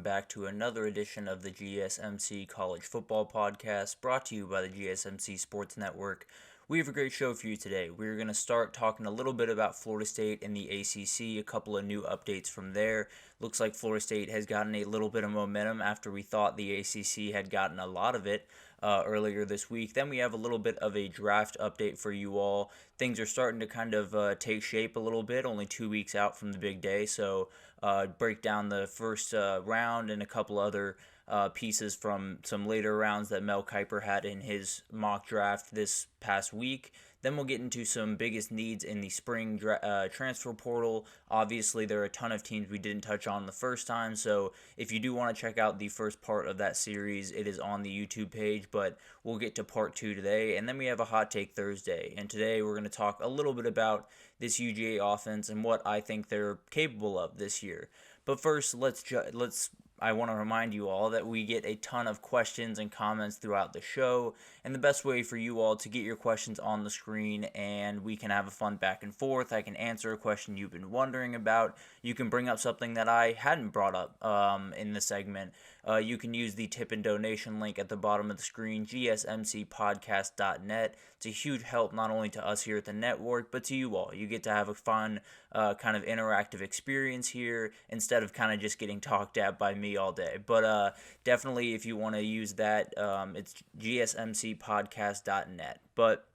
welcome back to another edition of the GSMC College Football Podcast, brought to you by the GSMC Sports Network. We have a great show for you today. We're going to start talking a little bit about Florida State and the ACC, a couple of new updates from there. Looks like Florida State has gotten a little bit of momentum after we thought the ACC had gotten a lot of it earlier this week. Then we have a little bit of a draft update for you all. Things are starting to kind of take shape a little bit, only 2 weeks out from the big day, so break down the first round and a couple other pieces from some later rounds that Mel Kiper had in his mock draft this past week. Then we'll get into some biggest needs in the spring transfer portal. Obviously, there are a ton of teams we didn't touch on the first time, so if you do want to check out the first part of that series, it is on the YouTube page, but we'll get to part 2 today. And then we have a Hot Take Thursday, and today we're going to talk a little bit about this UGA offense and what I think they're capable of this year. But first, I want to remind you all that we get a ton of questions and comments throughout the show, and the best way for you all to get your questions on the screen and we can have a fun back and forth. I can answer a question you've been wondering about. You can bring up something that I hadn't brought up in the segment. You can use the tip and donation link at the bottom of the screen, gsmcpodcast.net. It's a huge help not only to us here at the network, but to you all. You get to have a fun kind of interactive experience here instead of kind of just getting talked at by me all day. But definitely, if you want to use that, it's gsmcpodcast.net. But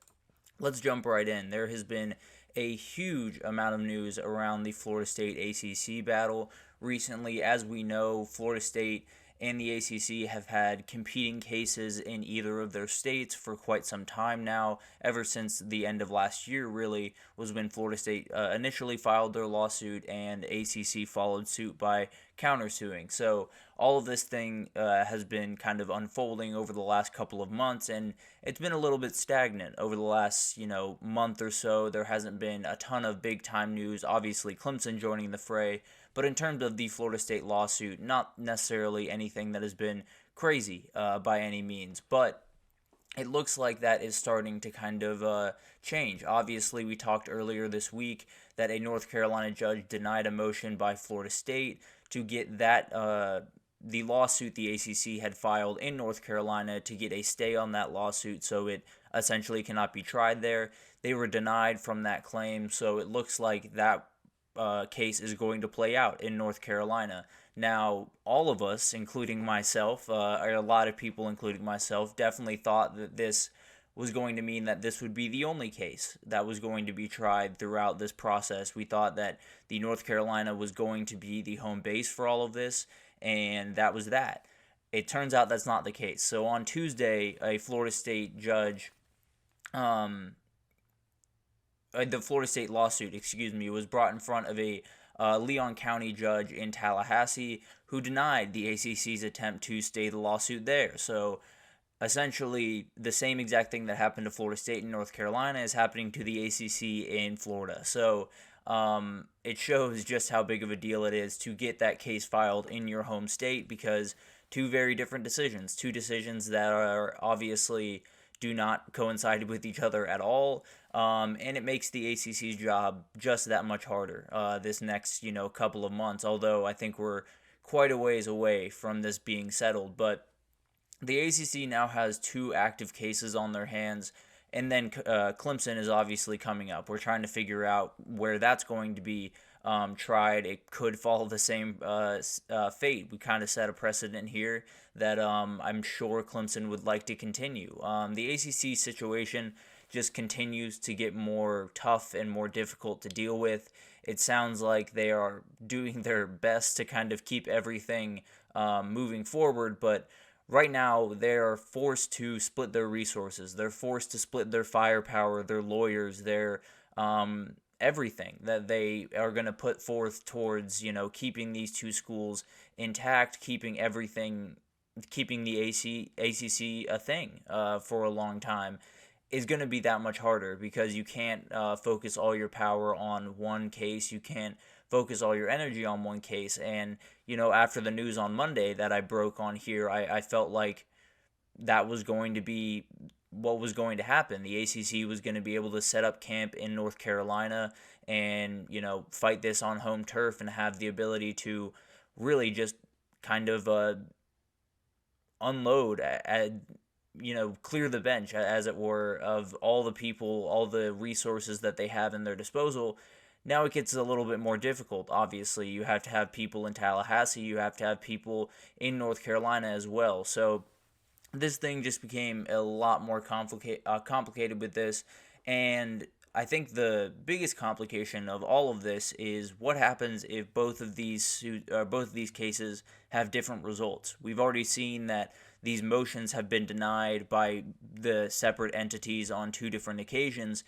let's jump right in. There has been a huge amount of news around the Florida State ACC battle recently. As we know, Florida State and the ACC have had competing cases in either of their states for quite some time now. Ever since the end of last year, really, was when Florida State initially filed their lawsuit and ACC followed suit by countersuing. So all of this thing has been kind of unfolding over the last couple of months, and it's been a little bit stagnant over the last, month or so. There hasn't been a ton of big-time news. Obviously, Clemson joining the fray. But in terms of the Florida State lawsuit, not necessarily anything that has been crazy by any means. But it looks like that is starting to kind of change. Obviously, we talked earlier this week that a North Carolina judge denied a motion by Florida State to get that the lawsuit the ACC had filed in North Carolina to get a stay on that lawsuit so it essentially cannot be tried there. They were denied from that claim, so it looks like that case is going to play out in North Carolina. Now, all of us, including myself, or a lot of people, including myself, definitely thought that this was going to mean that this would be the only case that was going to be tried throughout this process. We thought that the North Carolina was going to be the home base for all of this, and that was that. It turns out that's not the case. So on Tuesday, a Florida State judge, the Florida State lawsuit, was brought in front of a Leon County judge in Tallahassee who denied the ACC's attempt to stay the lawsuit there. So essentially, the same exact thing that happened to Florida State in North Carolina is happening to the ACC in Florida. So it shows just how big of a deal it is to get that case filed in your home state, because two very different decisions, two decisions that are obviously do not coincide with each other at all, and it makes the ACC's job just that much harder this next, couple of months, although I think we're quite a ways away from this being settled. But the ACC now has 2 active cases on their hands, and then Clemson is obviously coming up. We're trying to figure out where that's going to be tried. It could follow the same fate. We kind of set a precedent here that I'm sure Clemson would like to continue. The ACC situation just continues to get more tough and more difficult to deal with. It sounds like they are doing their best to kind of keep everything moving forward, but right now they are forced to split their resources. They're forced to split their firepower, their lawyers, their everything that they are going to put forth towards, keeping these 2 schools intact, keeping the ACC a thing for a long time is going to be that much harder, because you can't focus all your power on one case. You can't focus all your energy on one case. And, after the news on Monday that I broke on here, I felt like that was going to be what was going to happen. The ACC was going to be able to set up camp in North Carolina and, fight this on home turf and have the ability to really just kind of unload, clear the bench, as it were, of all the people, all the resources that they have in their disposal. Now it gets a little bit more difficult. Obviously, you have to have people in Tallahassee, you have to have people in North Carolina as well. So this thing just became a lot more complicated with this, and I think the biggest complication of all of this is what happens if both of these cases have different results. We've already seen that these motions have been denied by the separate entities on two different occasions.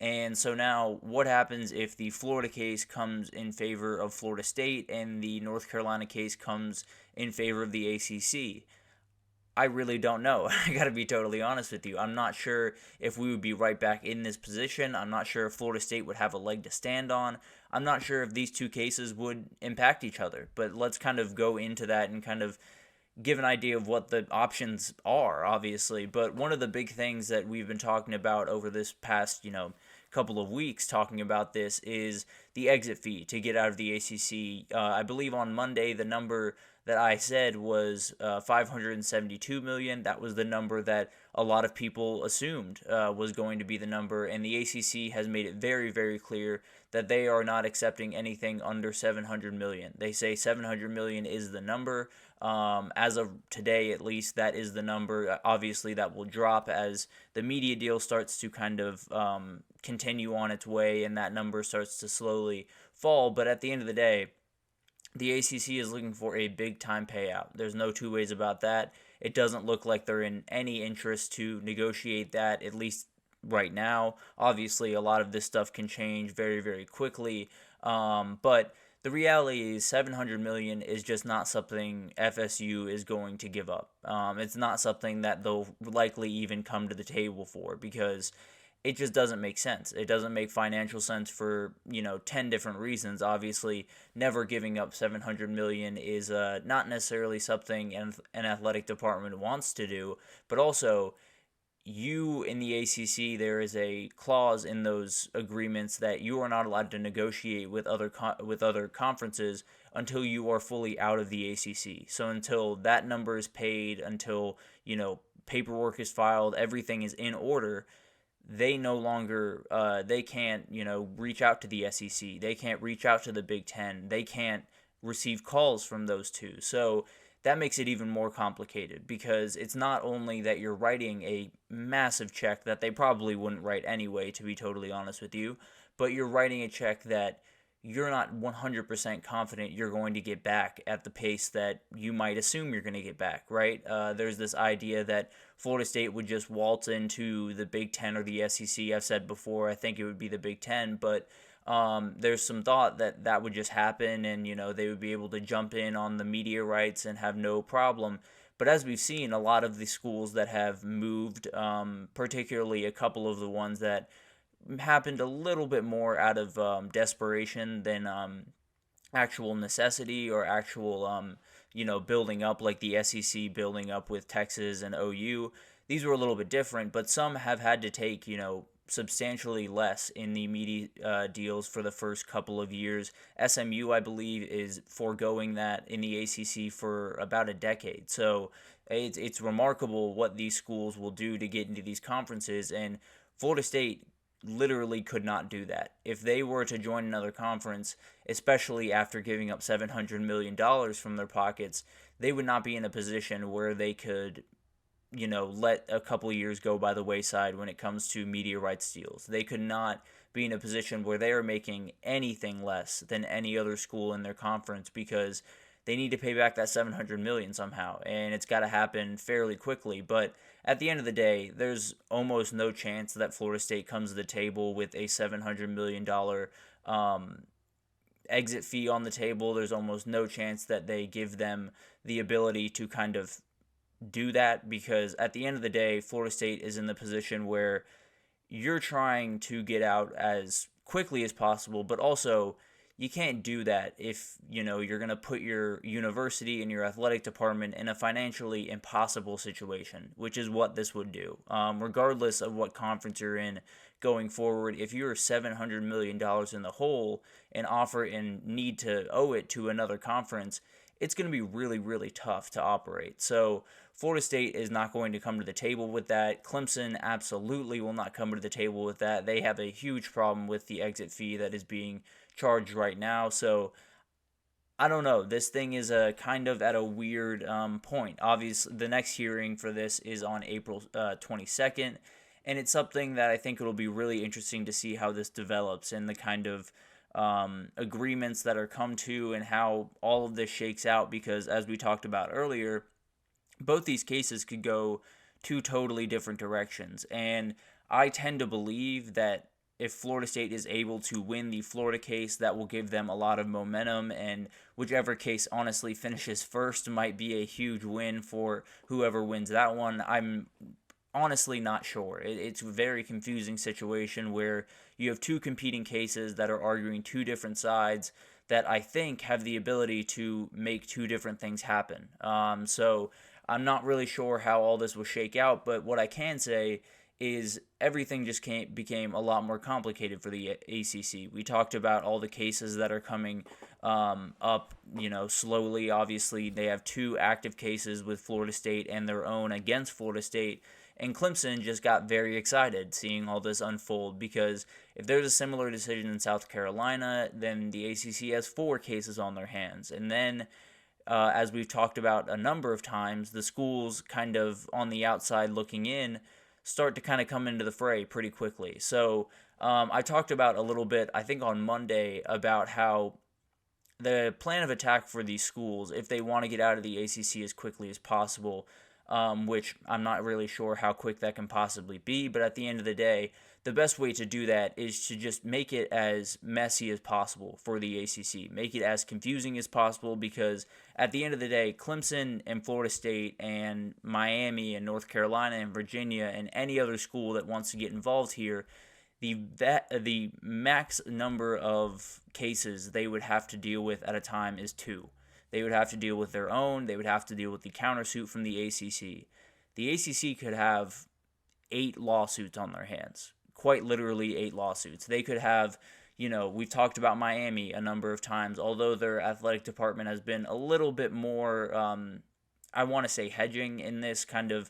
And so now, what happens if the Florida case comes in favor of Florida State and the North Carolina case comes in favor of the ACC? I really don't know. I got to be totally honest with you. I'm not sure if we would be right back in this position. I'm not sure if Florida State would have a leg to stand on. I'm not sure if these two cases would impact each other. But let's kind of go into that and kind of give an idea of what the options are, obviously. But one of the big things that we've been talking about over this past, couple of weeks talking about this is the exit fee to get out of the ACC. I believe on Monday the number that I said was $572 million. That was the number that a lot of people assumed was going to be the number, and the ACC has made it very, very clear that they are not accepting anything under $700 million. They say $700 million is the number. As of today, at least, that is the number. Obviously, that will drop as the media deal starts to kind of continue on its way, and that number starts to slowly fall. But at the end of the day, the ACC is looking for a big-time payout. There's no two ways about that. It doesn't look like they're in any interest to negotiate that, at least right now. Obviously, a lot of this stuff can change very, very quickly. But the reality is $700 million is just not something FSU is going to give up. It's not something that they'll likely even come to the table for, because it just doesn't make sense. It doesn't make financial sense for, 10 different reasons. Obviously, never giving up $700 million is not necessarily something an athletic department wants to do, but also you in the ACC, there is a clause in those agreements that you are not allowed to negotiate with other conferences until you are fully out of the ACC. So until that number is paid, until, paperwork is filed, everything is in order, they no longer, they can't, reach out to the SEC. They can't reach out to the Big Ten. They can't receive calls from those two. So that makes it even more complicated, because it's not only that you're writing a massive check that they probably wouldn't write anyway, to be totally honest with you, but you're writing a check that you're not 100% confident you're going to get back at the pace that you might assume you're going to get back, right? There's this idea that Florida State would just waltz into the Big Ten or the SEC. I've said before, I think it would be the Big Ten, but there's some thought that that would just happen, and they would be able to jump in on the media rights and have no problem. But as we've seen, a lot of the schools that have moved, particularly a couple of the ones that happened a little bit more out of desperation than actual necessity or actual building up, like the SEC building up with Texas and OU. These were a little bit different, but some have had to take substantially less in the media deals for the first couple of years. SMU, I believe, is foregoing that in the ACC for about a decade. So it's remarkable what these schools will do to get into these conferences, and Florida State literally could not do that. If they were to join another conference, especially after giving up $700 million from their pockets, they would not be in a position where they could let a couple of years go by the wayside when it comes to media rights deals. They could not be in a position where they are making anything less than any other school in their conference, because they need to pay back that $700 million somehow, and it's got to happen fairly quickly. But at the end of the day, there's almost no chance that Florida State comes to the table with a $700 million exit fee on the table. There's almost no chance that they give them the ability to kind of do that, because at the end of the day, Florida State is in the position where you're trying to get out as quickly as possible, but also you can't do that if you're going to put your university and your athletic department in a financially impossible situation, which is what this would do. Regardless of what conference you're in going forward, if you're $700 million in the hole and offer and need to owe it to another conference, it's going to be really, really tough to operate. So Florida State is not going to come to the table with that. Clemson absolutely will not come to the table with that. They have a huge problem with the exit fee that is being charged right now. So I don't know. This thing is kind of at a weird point. Obviously, the next hearing for this is on April 22nd, and it's something that I think it'll be really interesting to see how this develops and the kind of agreements that are come to and how all of this shakes out, because as we talked about earlier, both these cases could go two totally different directions. And I tend to believe that if Florida State is able to win the Florida case, that will give them a lot of momentum, and whichever case honestly finishes first might be a huge win for whoever wins that one. I'm honestly not sure. It's a very confusing situation where you have two competing cases that are arguing two different sides that I think have the ability to make two different things happen. So I'm not really sure how all this will shake out, but what I can say is everything just became a lot more complicated for the ACC. We talked about all the cases that are coming up, slowly. Obviously, they have two active cases with Florida State and their own against Florida State. And Clemson just got very excited seeing all this unfold, because if there's a similar decision in South Carolina, then the ACC has 4 cases on their hands. And then, as we've talked about a number of times, the schools kind of on the outside looking in start to kind of come into the fray pretty quickly. So I talked about a little bit, I think on Monday, about how the plan of attack for these schools, if they want to get out of the ACC as quickly as possible, which I'm not really sure how quick that can possibly be, but at the end of the day, the best way to do that is to just make it as messy as possible for the ACC. Make it as confusing as possible, because at the end of the day, Clemson and Florida State and Miami and North Carolina and Virginia and any other school that wants to get involved here, the max number of cases they would have to deal with at a time is 2. They would have to deal with their own. They would have to deal with the countersuit from the ACC. The ACC could have 8 lawsuits on their hands. Quite literally 8 lawsuits. They could have, we've talked about Miami a number of times, although their athletic department has been a little bit more, I want to say hedging in this, kind of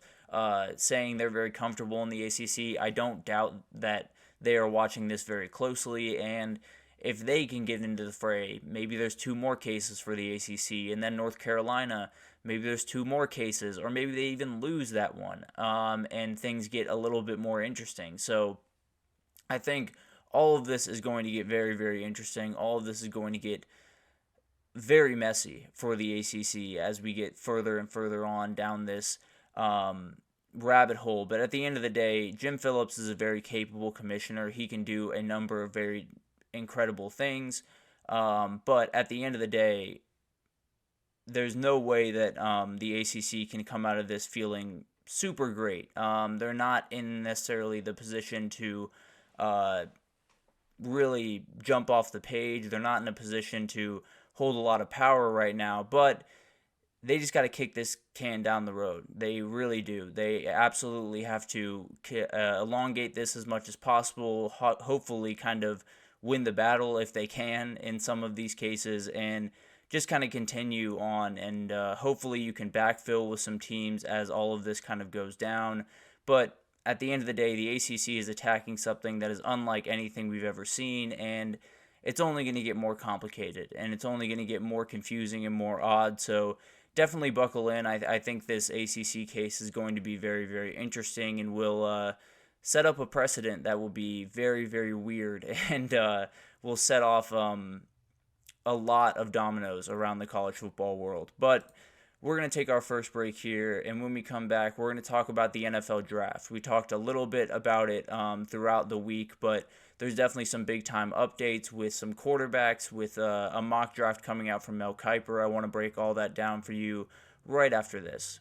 saying they're very comfortable in the ACC. I don't doubt that they are watching this very closely, and if they can get into the fray, maybe there's 2 more cases for the ACC, and then North Carolina, maybe there's 2 more cases, or maybe they even lose that one, and things get a little bit more interesting. So I think all of this is going to get very, very interesting. All of this is going to get very messy for the ACC as we get further and further on down this rabbit hole. But at the end of the day, Jim Phillips is a very capable commissioner. He can do a number of very incredible things. But at the end of the day, there's no way that the ACC can come out of this feeling super great. They're not in necessarily the position to really jump off the page. They're not in a position to hold a lot of power right now, but they just got to kick this can down the road. They really do. They absolutely have to elongate this as much as possible, hopefully kind of win the battle if they can in some of these cases, and just kind of continue on, and hopefully you can backfill with some teams as all of this kind of goes down. But at the end of the day, the ACC is attacking something that is unlike anything we've ever seen, and it's only going to get more complicated, and it's only going to get more confusing and more odd. So definitely buckle in. I think this ACC case is going to be very, very interesting, and will set up a precedent that will be very, very weird, and will set off a lot of dominoes around the college football world. But we're going to take our first break here, and when we come back, we're going to talk about the NFL draft. We talked a little bit about it throughout the week, but there's definitely some big-time updates with some quarterbacks, with a mock draft coming out from Mel Kiper. I want to break all that down for you right after this.